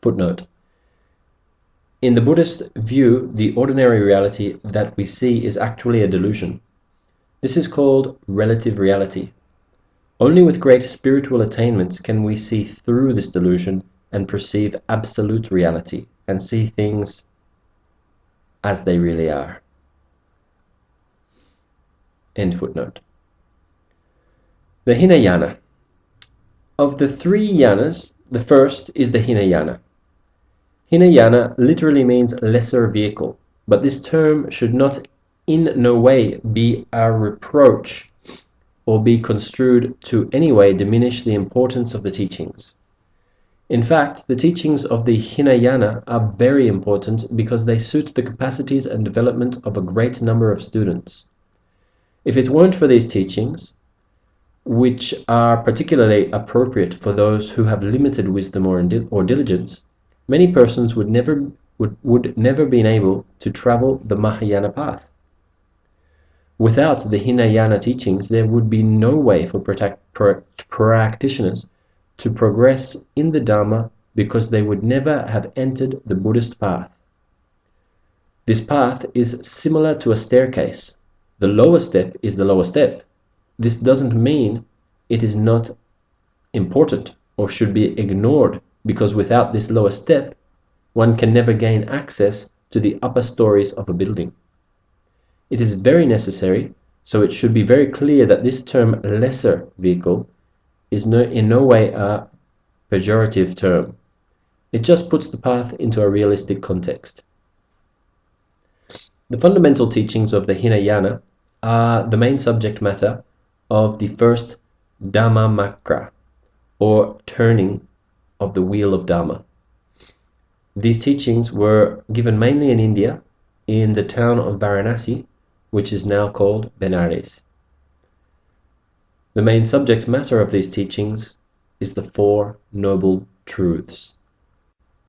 Footnote. In the Buddhist view, the ordinary reality that we see is actually a delusion. This is called relative reality. Only with great spiritual attainments can we see through this delusion and perceive absolute reality and see things as they really are. End footnote. The Hinayana. Of the three yanas, the first is the Hinayana. Hinayana literally means lesser vehicle, but this term should not in no way be a reproach or be construed to any way diminish the importance of the teachings. In fact, the teachings of the Hinayana are very important because they suit the capacities and development of a great number of students. If it weren't for these teachings, which are particularly appropriate for those who have limited wisdom or diligence, many persons would never been able to travel the Mahayana path. Without the Hinayana teachings, there would be no way for practitioners to progress in the Dharma because they would never have entered the Buddhist path. This path is similar to a staircase. The lower step is the lower step. This doesn't mean it is not important or should be ignored, because without this lower step, one can never gain access to the upper stories of a building. It is very necessary, so it should be very clear that this term lesser vehicle is in no way a pejorative term. It just puts the path into a realistic context. The fundamental teachings of the Hinayana are the main subject matter of the first Dhammamakra, or turning of the wheel of Dharma. These teachings were given mainly in India, in the town of Varanasi, which is now called Benares. The main subject matter of these teachings is the Four Noble Truths.